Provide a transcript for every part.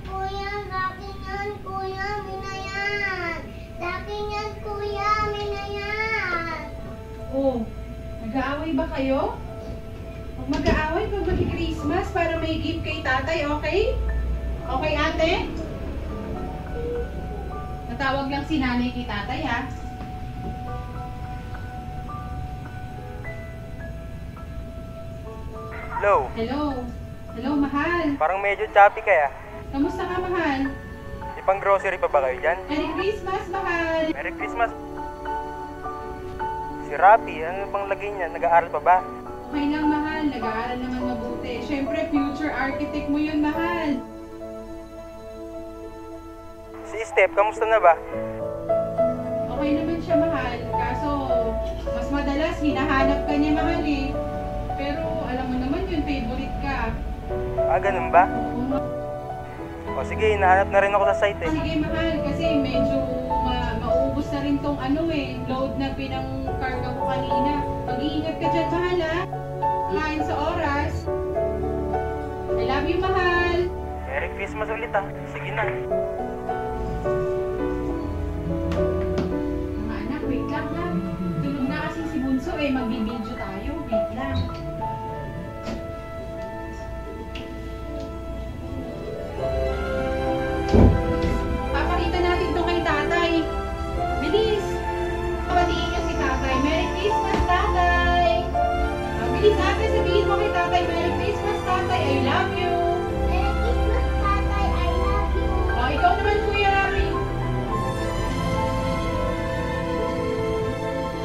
kuya. Sa akin yan, kuya. Minayan. Sa akin yan, kuya. Minayan. Oh, nag-aaway ba kayo? Huwag mag-aaway pag mag-Christmas para may gift kay tatay, okay? Okay, ate? Natawag lang si nanay kay tatay, ha? Hello. Hello? Hello, mahal. Parang medyo choppy kaya. Kamusta ka, mahal? Ipang grocery pa ba kayo dyan? Merry Christmas, mahal. Merry Christmas. Si Rapi, ano bang lagay niya? Nag-aaral pa ba? Okay lang, mahal. Nag-aaral naman mabuti. Siyempre, future architect mo yun, mahal. Si Steph, kamusta na ba? Okay naman siya, mahal. Kaso, mas madalas hinahanap ka niya, mahal eh. Pero, alam mo naman yun, favorite ka. Ah, ganun ba? Oo, O sige, hinahanap na rin ako sa site eh. sige, mahal. Kasi medyo mauubos na rin tong load na pinang-karga ko kanina. Mag-iingat ka dyan, mahal ha. Kain sa oras. I love you, mahal. Merry Christmas ulit ah. Sige na. Mga anak, wait lang ha. Tulog na kasi si Bunso eh. Magbibideo tayo. Wait lang. Papakita natin to kay tatay. Bilis! Papatiin niyo si tatay. Merry Christmas, tatay! Bilis ate, sabihin mo kay tatay. Merry Christmas, tatay. I love you. Merry Christmas, tatay. I love you. O, ikaw naman, Kuya Rami.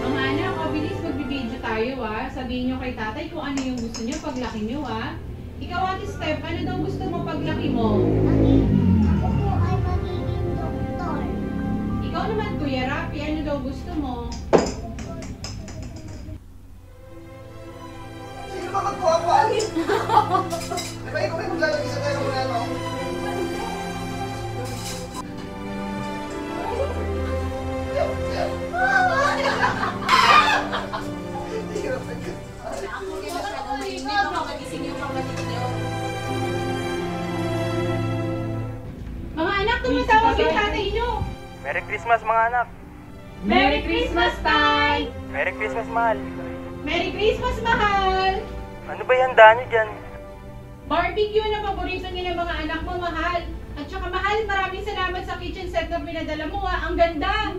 Mga anak, bilis magbibideo tayo Sabihin niyo kay tatay kung ano yung gusto niyo paglaki niyo Ikaw, Ate Steph, ano daw gusto mo paglaki mo? Ako po ay magiging doktor. Ikaw naman, Kuya Rapi, ano daw gusto mo? Sino ba magkuha-kuhain? Di ba ikaw may maglalagay sa tayo muna, no? Mga anak, tumatawag yung tatay niyo. Merry Christmas mga anak. Merry Christmas, Tay! Merry Christmas mahal. Merry Christmas, mahal! Ano ba yung handa niyo dyan? Barbecue na paborito niyo ng mga anak mo, mahal. At saka, mahal, maraming salamat sa kitchen set na pinadala mo, Ang ganda!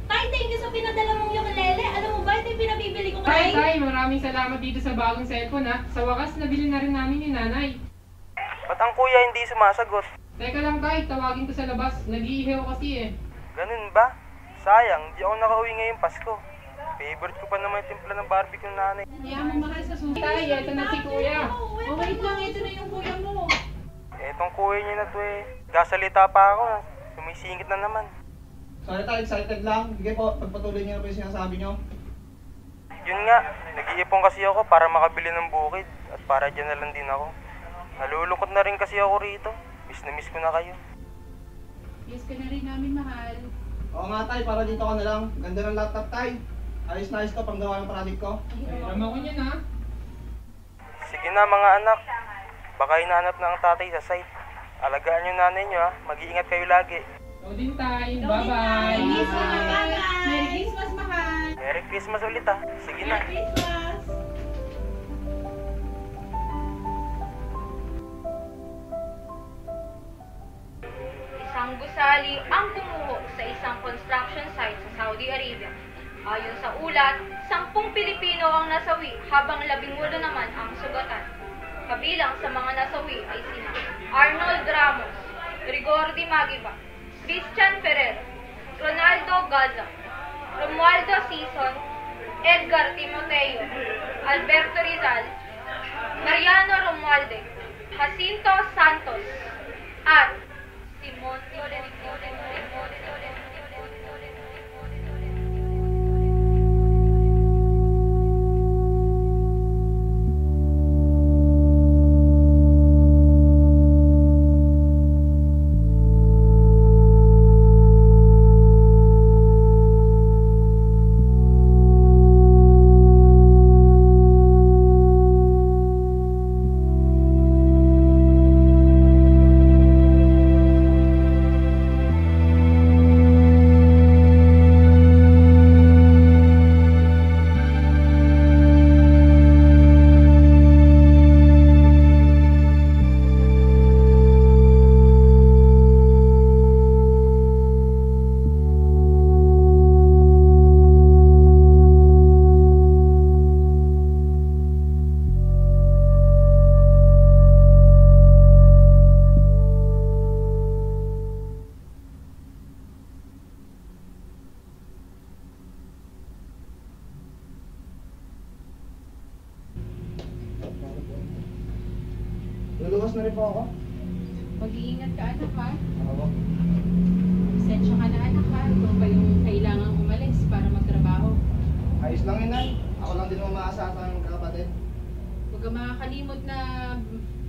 Tay, thank you sa pinadala mong ukulele. Alam mo ba, ito yung pinabibili ko Tay, ngayon. maraming salamat dito sa bagong cellphone ha. Sa wakas, nabili na rin namin ni nanay. Ba't ang kuya hindi sumasagot? Teka lang tay, tawagin ko sa labas. Nag-iihaw kasi eh. Ganun ba? Sayang, di ako nakauwi ngayong Pasko. Favorite ko pa naman yung timpla ng barbecue ng nanay. Kaya mo, mahal, sa susunod. Tay, eto na si kuya. Oh, wait lang, ito na yung kuya mo. Etong kuya niya na to eh. Gasalita pa ako. Sumisingit na naman. Sorry tayo, excited lang. Sige po, pagpatuloy niyo na po yung sinasabi niyo. Yun nga, nag-iipon kasi ako para makabili ng bukid. At para dyan na lang din ako. Nalulungkot na rin kasi ako rito. Miss na miss ko na kayo. Yes ka na rin namin, mahal. Oo nga tay, para dito ka na lang. Ganda ng laptop tay. Ayos na ayos to, panggawa ng project ko. Alam ko niyan ha. Sige na mga anak. Baka hinahanap na ang tatay sa site. Alagaan yung nanay nyo ha. Mag-iingat kayo lagi. Ikaw din tay. Bye-bye. Merry Christmas, Merry Christmas, mahal. Merry Christmas ulit ha. Sige na. Merry Christmas. Isang gusali ang gumuho sa isang construction site sa Saudi Arabia. Ayon sa ulat, 10 Pilipino ang nasawi habang 18 naman ang sugatan. Kabilang sa mga nasawi ay sina Arnold Ramos, Rigor Di Magiba, Christian Ferrer, Ronaldo Gaza, Romualdo Sison, Edgar Timoteo, Alberto Rizal, Mariano Romualde, Jacinto Santos, at Simon Luluwas na rin po ako. Mag-iingat ka anak ha. Ako. Sensya ka na anak ha. Ikaw pa yung kailangang umalis para magtrabaho. Ayos lang yun, Nay. Ako lang din ang maaasahan ng kapatid. Huwag ka makakalimot na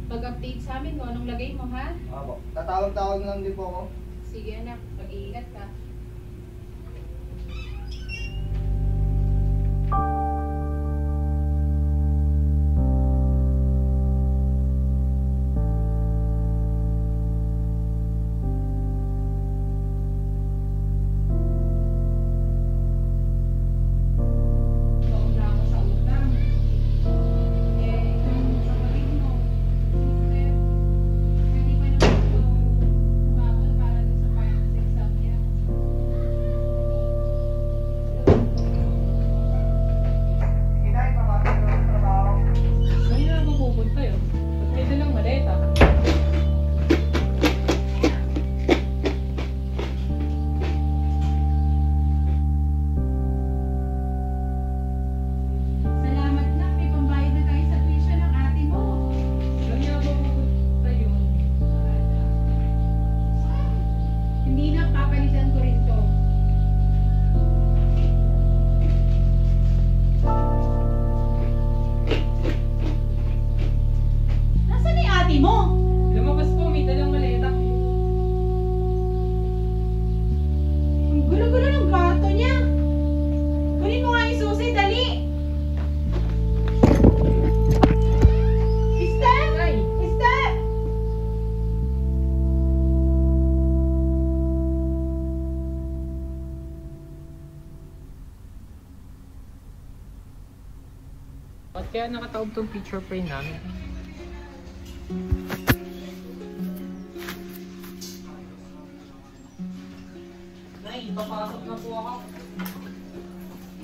pag-update sa amin kung anong lagay mo ha. Ako. Tatawag-tawag lang din po ako. Sige anak, mag-iingat ka. Ba't kaya nakataob tong picture frame namin? Nay, papasok na po ako.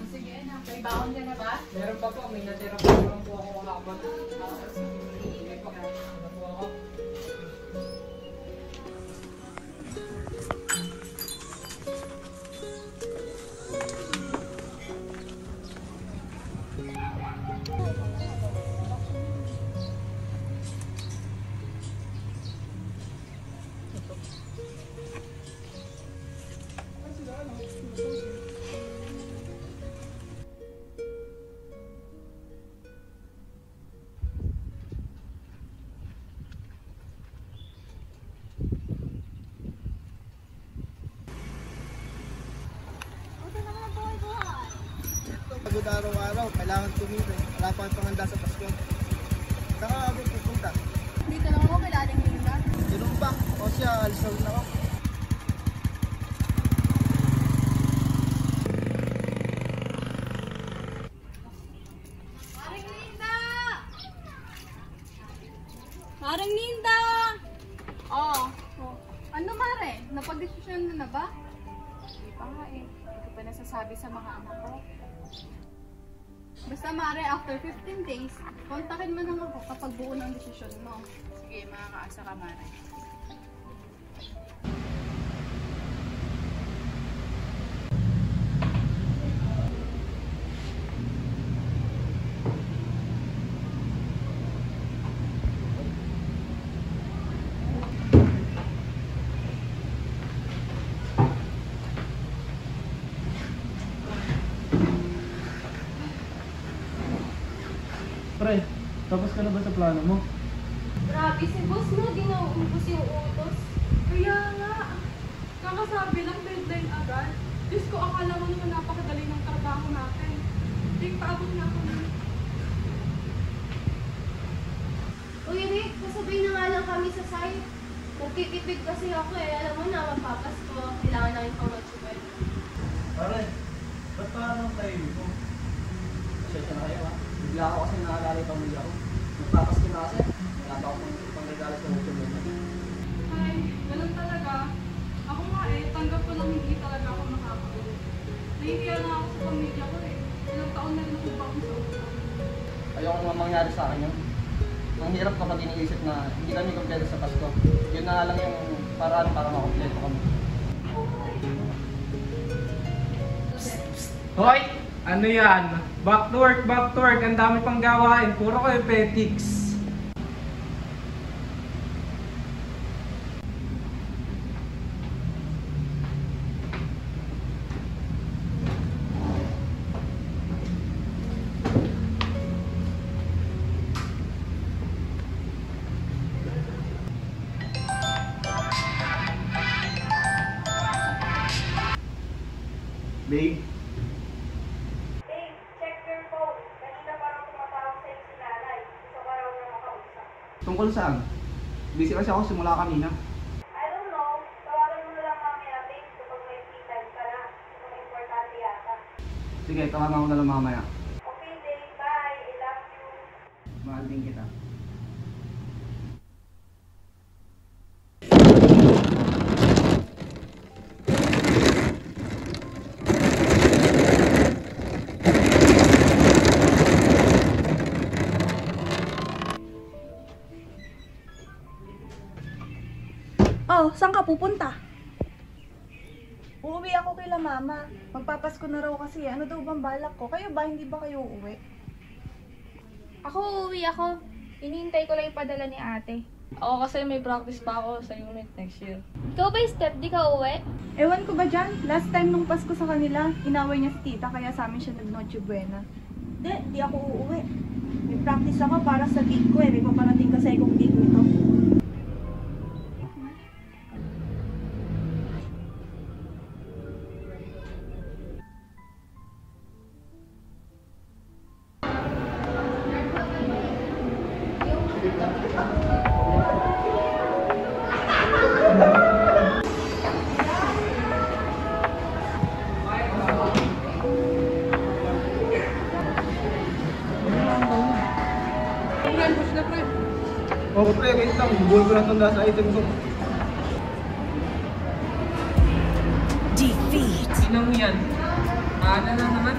Sige anak, may baon ka na ba? Meron pa po, may natira pa naman po ako kahapon. Iingay pa ka. Ano po ako? Pagod araw-araw, kailangan tumira. Wala pa kang panganda sa Pasko. Saka ako pupunta. Dito lang ako, kailangan Linda. Ganun ba? O siya, alis na rin ako. Maring Linda! Maring Linda! Oh. Ano Mare? Napag-desisyon mo na ba? Hindi pa nga eh. Hindi ko pa nasasabi sa mga anak ko. Basta Mare, after 15 days, kontakin mo lang ako kapag buo ng desisyon mo. Sige, makakaasa ka man. Pre, tapos ka na ba sa plano mo? Grabe si boss no, di nauubos yung utos. Kaya nga, kakasabi lang deadline agad. Diyos ko, akala mo naman napakadali ng trabaho natin. Ding, paabot na ako na. Uy Rick, kasabay na nga lang kami sa site. Nagtitipid kasi ako eh. Alam mo na, magpapasko. Kailangan namin pang magsubay. Pare, ba't parang tayo dito? Pasensya na kayo ha. Bigla ako kasi naalala yung pamilya ko. Nagpapasko na kasi. Wala pa akong pangregalo sa mucho mo. Ay, ganun talaga. Ako nga eh, tanggap ko lang hindi talaga ako makakauwi. Nahihiya na ako sa pamilya ko eh. Ilang taon na rin ako pa akong sa utang. Ayoko naman mangyari sa akin yun. Ang hirap kapag iniisip na hindi kami kompleto sa Pasko. Yun na lang yung paraan para makompleto kami. Hoy! Ano yan? Back to work, back to work. Ang dami pang gawain. Puro kayo petics. Babe, Babe, check your phone. Kanina parang tumatawag sa'yo si nanay. Gusto ka raw na makausap. tungkol saan? Busy kasi ako simula kanina. I don't know. Tawagan mo na lang mamaya, babe, kapag may free time ka na. Kung importante yata. Sige, tawagan ko na lang mamaya. Okay, babe. Bye. I love you. Mahal din kita. Oh, saan ka pupunta? Uuwi ako kila mama. Magpapasko na raw kasi. Ano daw bang balak ko? Kayo ba? Hindi ba kayo uuwi? Ako uuwi ako. Hinihintay ko lang yung padala ni ate. Ako kasi may practice pa ako sa unit next year. Ikaw ba, Steph? Di ka uuwi? Ewan ko ba dyan? Last time nung Pasko sa kanila, inaway niya si tita kaya sa amin siya nag-Noche Buena. Di ako uuwi. May practice ako para sa gig ko eh. May paparating kasi kung gig nito. Oo, pre, wait lang. Bubuhin ko na tanda sa item ko. Sino mo yan? Paano na naman?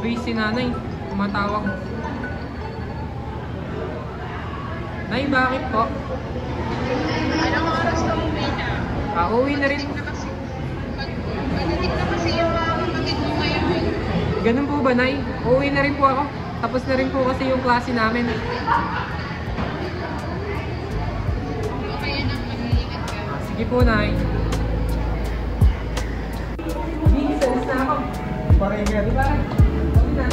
Uy, si nanay. Tumatawag. Nay, bakit po? Anong oras ka uwi na? Uwi na rin. Pagdating na kasi yung mga kapatid mo ngayon. Ganun po ba, Nay? Uuwi na rin po ako. Tapos na rin po kasi yung klase namin. Okay na, mag-iingat ka. Sige po, Nay. Minsan na ako. Parang nga. Diba? Okay na.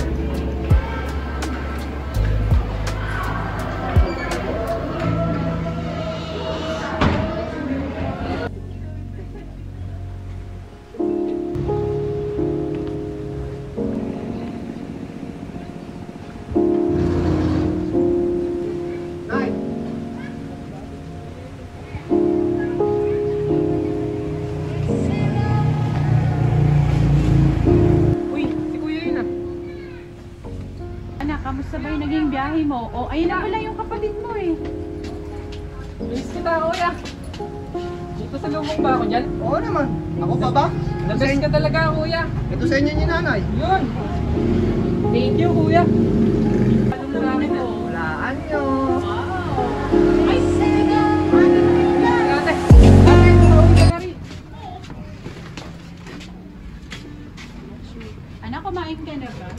Kamusta ba yung naging biyahe mo? O, ayun na pala yung kapatid mo eh. Miss kita, kuya. Dito sa lubong ba ako dyan? Oo naman. Ako pa ba? Nabest ka talaga, kuya. Ito sa inyo ni nanay. Yun. Thank you, kuya. Anong namin na? Walaan nyo. Ay, sega! Ate, tumawag ka na rin. Anak, kumain ka na ba?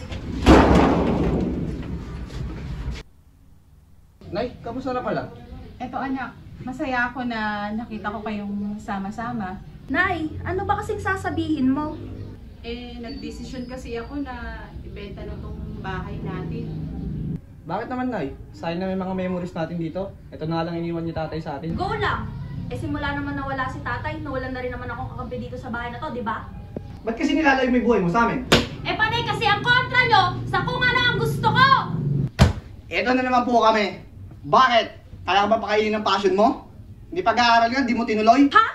Nay, kamusta na pala? Eto anak, masaya ako na nakita ko kayong sama-sama. Nay, ano ba kasing sasabihin mo? Nagdesisyon kasi ako na ibenta na tong bahay natin. Bakit naman, Nay? Sayang na may mga memories natin dito. Ito na lang iniwan ni tatay sa atin. Go lang! Simula naman nawala si tatay, nawalan na rin naman akong kakampi dito sa bahay na to, di ba? Ba't kasi nilalayo mo yung buhay mo sa amin? Panay kasi ang kontra nyo sa kung ano ang gusto ko! Ito na naman po kami. Bakit? Kaya ka ba pakainin ng passion mo? Hindi pag-aaral ka, di mo tinuloy? Ha?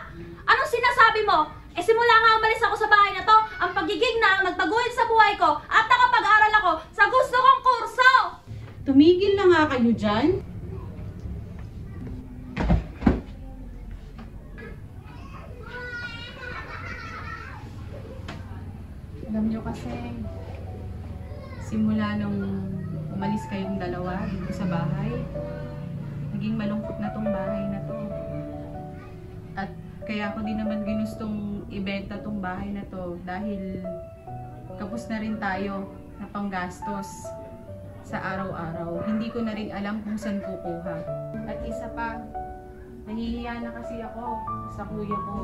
Anong sinasabi mo? Simula nga umalis ako sa bahay na to, ang pagiging na ang nagtaguhin sa buhay ko at nakapag-aral ako sa gusto kong kurso! Tumigil na nga kayo dyan. Alam nyo kasi, simula nung umalis kayong dalawa dito sa bahay, naging malungkot na tong bahay na to. At kaya ko din naman ginustong ibenta tong bahay na to dahil kapos na rin tayo na panggastos sa araw-araw. Hindi ko na rin alam kung saan kukuha. At isa pa, nahihiya na kasi ako sa kuya ko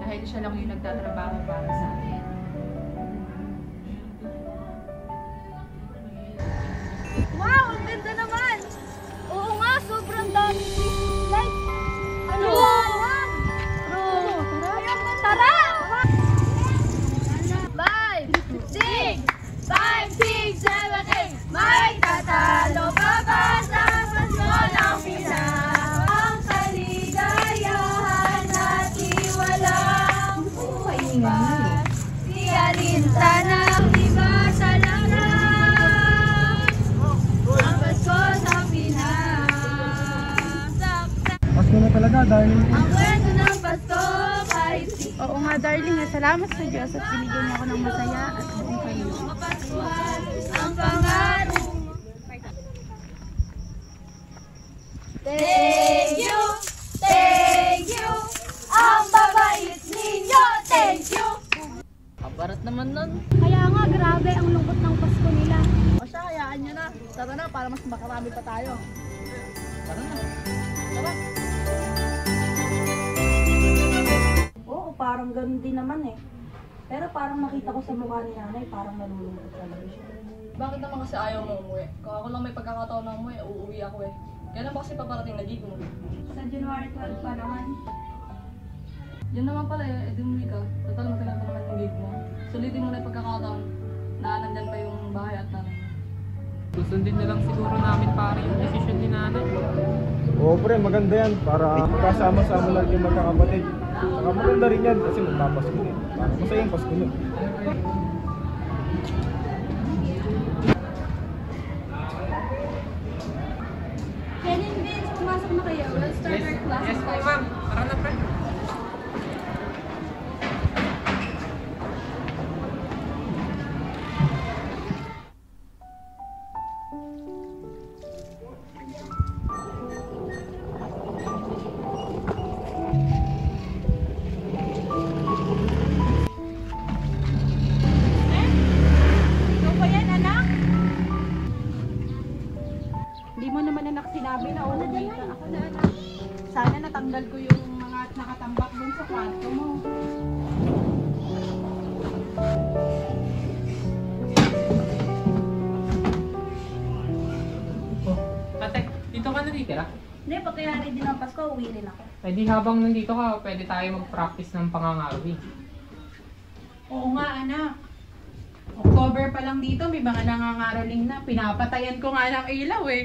dahil siya lang yung nagtatrabaho para sa akin. Wow! Ang ganda naman! Oo nga, sobrang dami Christmas lights. darling. Ang kwento ng Pasko kahit Oo nga, darling. Salamat sa Diyos at binigyan niyo ako ng masaya at buong kayo. ang pangarap. Thank you, ang babait ninyo, thank you. Kabarat naman nun. Kaya nga, grabe ang lungkot ng Pasko nila. O siya, hayaan nyo na. Tara na, para mas makarami pa tayo. Tara na. Tara. Oo, parang ganun din naman eh. Pero parang nakita ko sa mukha ni nanay, parang nalulungkot talaga siya. Bakit naman kasi ayaw mo umuwi? Kung ako lang may pagkakataon na umuwi, uuwi ako eh. Kailan ba kasi paparating na gig mo? Sa January 12 pa naman. Yun naman pala eh, edi umuwi ka. Total matagal pa naman yung gig mo. Sulitin mo na yung pagkakataon na nandyan pa yung bahay at nanay mo. Susundin na lang siguro namin pare yung desisyon ni nanay. Oo pre, maganda yan para kasama-sama lang yung magkakapatid. Saka maganda rin yan kasi magpapasko din. Masaya yung Pasko nyo. Ken and Vince, pumasok na kayo. We'll start our class. Yes po ma'am, tara na pre. Ikaw pa yan, anak? Hindi mo naman anak sinabi na uuwi ka. Ako na anak. Sana natanggal ko yung mga nakatambak dun sa kwarto mo. Ate, dito ka na titira? Hindi, pagkayari din ang Pasko, uwi rin ako. Eh di habang nandito ka, pwede tayo mag-practice ng pangangaroling. Oo nga, anak. October pa lang dito, may mga nangangaroling na. Pinapatayan ko nga ng ilaw eh.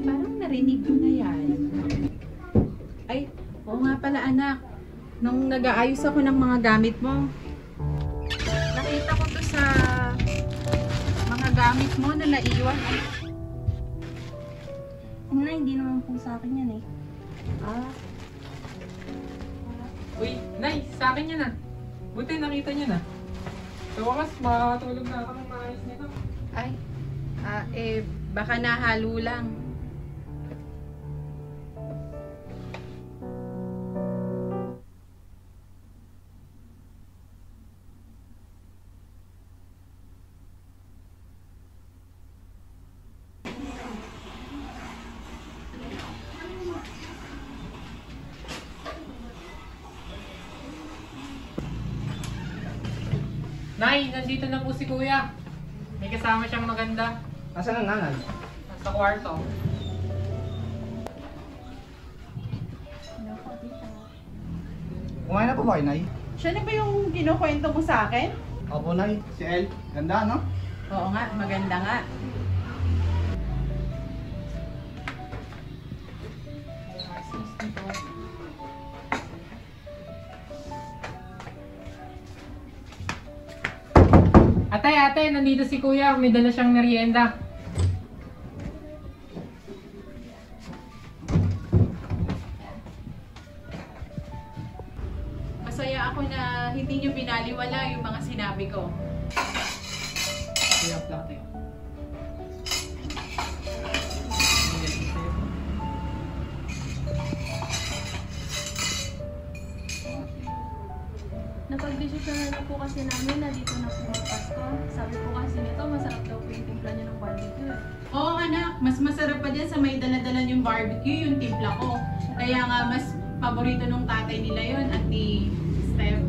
Parang narinig ko na yan. Ay, oo nga pala anak. Nung nag-aayos ako ng mga gamit mo, nakita ko to sa mga gamit mo na naiwan. Hindi naman po sa akin yan eh. Uy, Nay, sa akin yan ah. Buti nakita niyo na. Sa wakas, makakatulog na ako ng maayos nito. Ay, baka nahalo lang. Nay, nandito na po si Kuya. May kasama siyang maganda. Nasaan ang nanay? Nasa kwarto. Kumain na po ba kayo, Nay? Siya na ba yung kinukwento mo sa akin? Opo, Nay. Si El. Ganda, no? Oo nga, maganda nga. Ate, nandito si Kuya. May dala siyang merienda. Masaya ako na hindi niyo binaliwala yung mga sinabi ko. Kuya, plate. Napag-desisyonan na po kasi namin na dito na po Pasko. Sabi po kasi nito, masarap daw po yung timpla niyo ng barbecue eh. Oo anak, mas masarap pa dyan sa may dala-dala yung barbecue, yung timpla ko. Kaya nga mas paborito nung tatay nila yun at ni Steph.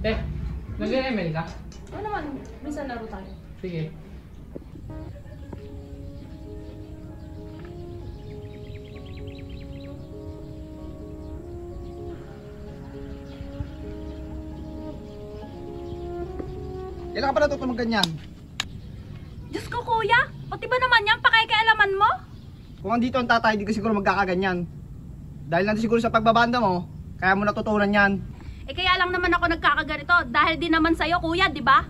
Te, nag-ML ka? Ano naman, minsan laro tayo. Sige. Kailan ka pa natutulog ganyan? Diyos ko kuya, pati ba naman yan pakikialaman mo? Kung andito ang tatay, di ko siguro magkakaganyan. Dahil nandito siguro sa pagbabanda mo, kaya mo natutunan yan. Eh kaya lang naman ako nagkakaganito dahil din naman sa'yo kuya, di ba?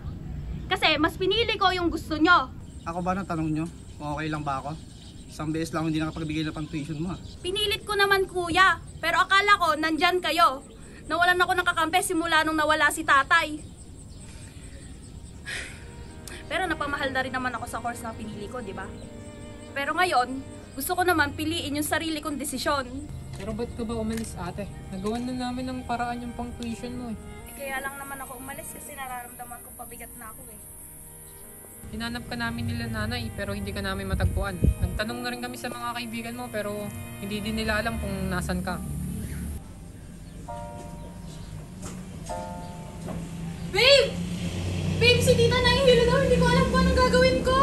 Kasi mas pinili ko yung gusto nyo. Ako ba natanong nyo? Kung okay lang ba ako? Isang beses lang hindi nakapagbigay na pang tuition mo. Pinilit ko naman kuya, pero akala ko nandyan kayo. Nawalan ako ng kakampi simula nung nawala si tatay. Pero napamahal na rin naman ako sa course na pinili ko, di ba? Pero ngayon, gusto ko naman piliin yung sarili kong desisyon. Pero ba't ka ba umalis ate? Nagawan na namin ng paraan yung pang tuition mo eh. Kaya lang naman ako umalis kasi nararamdaman ko pabigat na ako eh. Hinanap ka namin nila nanay pero hindi ka namin matagpuan. Nagtanong na rin kami sa mga kaibigan mo pero hindi din nila alam kung nasan ka. Babe! Babe, si tita nahihilo daw. Hindi ko alam kung anong gagawin ko.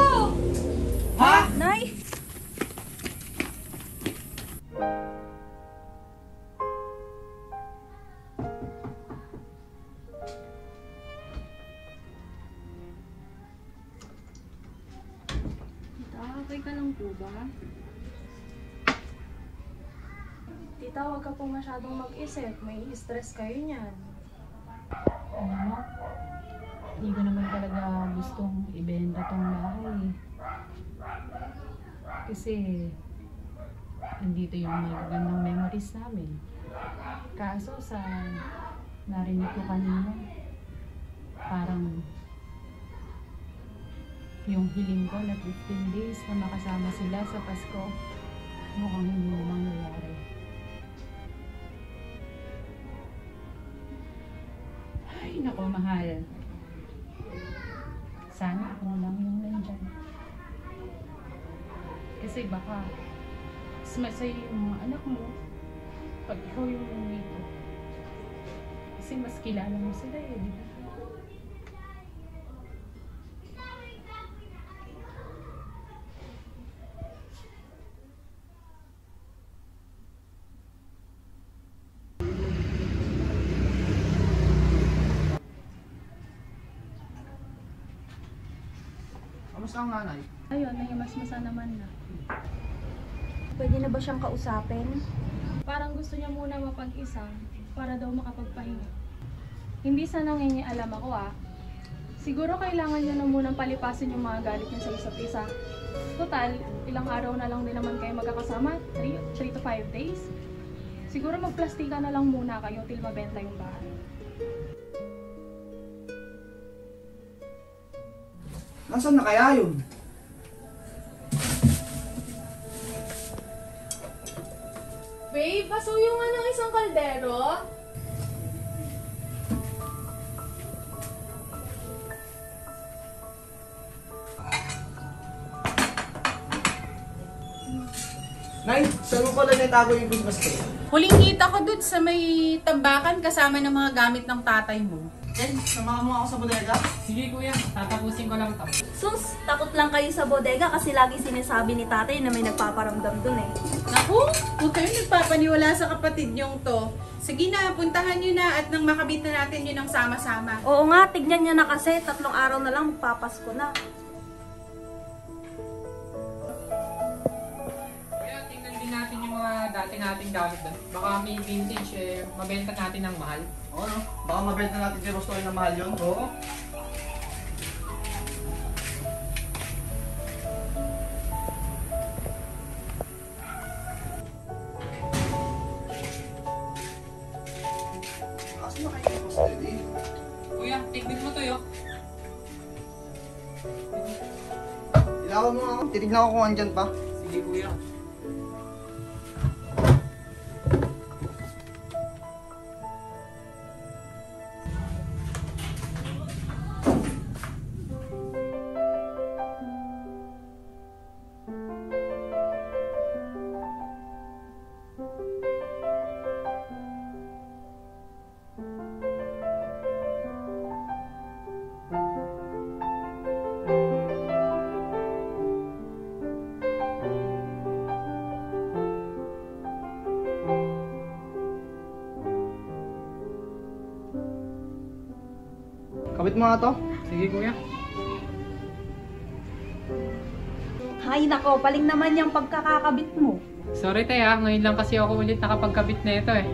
Ha? Nay! Tita, okay ka lang po ba? Tita, huwag ka po masyadong mag-isip. May stress kayo niyan. Ano? Hindi ko naman talaga gustong ibenta tong bahay. Kasi andito yung magagandang memories namin. Kaso sa narinig ko kanina, parang yung hiling ko na 15 days na makasama sila sa Pasko, mukhang hindi na mangyayari. Ay, naku, mahal. Sana ako lang yung nandyan. Kasi baka mas masaya yung mga anak mo pag ikaw yung nandito. Kasi mas kilala mo sila eh, di ba? Kamusta ang nanay? Ayun, nahimasmasa naman na. Pwede na ba siyang kausapin? Parang gusto niya muna mapag-isa para daw makapagpahinga. Hindi sa nangingialam ako Siguro kailangan niya na munang palipasin yung mga galit niya sa isa't isa. Total, ilang araw na lang din naman kayo magkakasama, 3 to 5 days. Siguro magplastika na lang muna kayo till mabenta yung bahay. Nasaan na kaya yun? Babe, pasuyo nga ng isang kaldero. Nay, saan mo pala nitago yung Christmas tree? Huling kita ko dun sa may tambakan kasama ng mga gamit ng tatay mo. Ken, samahan mo ako sa bodega? Sige kuya, tatapusin ko lang to. Sus, takot lang kayo sa bodega kasi lagi sinasabi ni tatay na may nagpaparamdam dun eh. Naku, huwag kayo nagpapaniwala sa kapatid niyong to. Sige na, puntahan niyo na at nang makabit na natin yun ng sama-sama. Oo nga, tignan niya na kasi 3 araw na lang magpapasko na. Kaya tingnan din natin yung mga dati nating gamit doon. Baka may vintage mabenta natin ng mahal. Oo, no? Baka mabenta natin kay Rostoy na mahal yun. Oo. Asan na kayo yung steady? Kuya, tignan mo to yo. Ilawan mo ako. Titignan ko kung andyan pa. Sige kuya. Kabit mo nga to. Sige kuya. Hay nako, paling naman yung pagkakakabit mo. Sorry tay ngayon lang kasi ako ulit nakapagkabit na ito eh.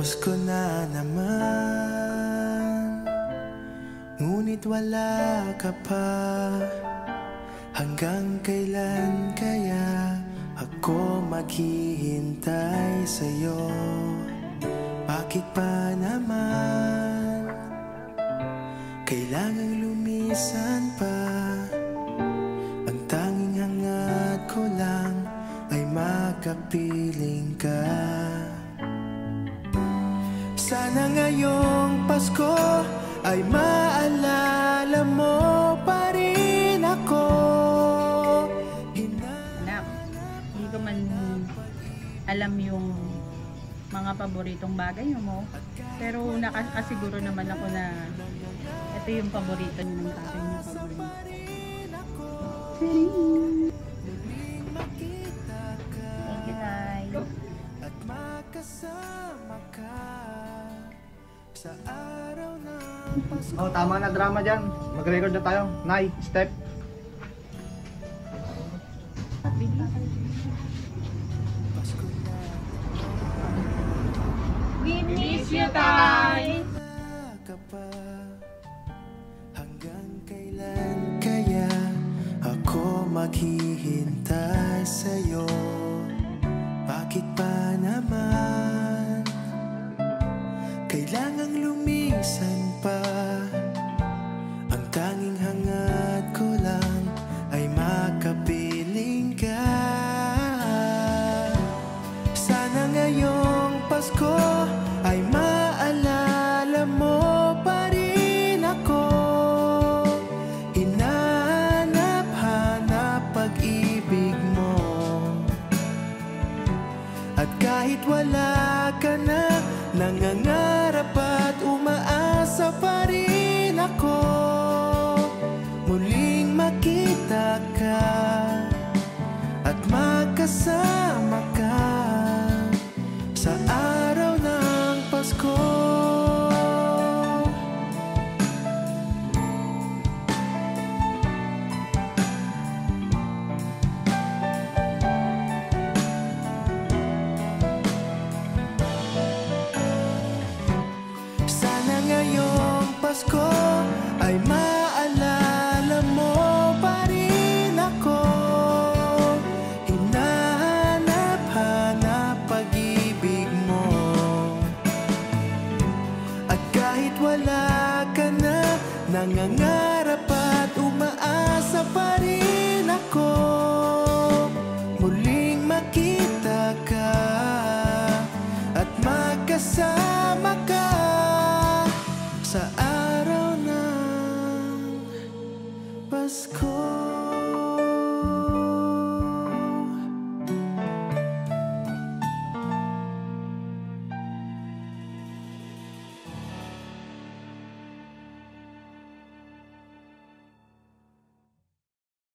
Pasko na naman, ngunit wala ka pa. Hanggang kailan kaya ako maghihintay sa'yo? Bakit pa naman kailangang lumisan pa? Ang tanging hangat ko lang ay makapiling ka. Sana ngayong Pasko ay maalala mo pa rin ako. Anak, hindi ko man alam yung mga paboritong bagay mo. Pero nakasiguro naman ako na ito yung paborito ng tatay niyo paborito. Thank you, Nay. At makasama ka sa araw ng Pasko. Oh, tama na drama dyan. Mag-record na tayo. Nay, step. We miss you, Tay! Hanggang kailan kaya ako maghihintay sa'yo? Bakit pa naman kailangang lumisan pa? Ang tanging hangat ko lang ay makapiling ka. Sana ngayong Pasko ay maalala mo pa rin ako. Hinahanap-hanap pag-ibig mo. At kahit wala ka na, nangangarap at umaasa pa rin ako. Muling makita ka at magkasama ka sa araw ng Pasko. Sana ngayong Pasko ay maalala mo pa rin ako. Hinahanap-hanap pag-ibig mo. At kahit wala ka na, nangangarap at umaasa pa rin ako.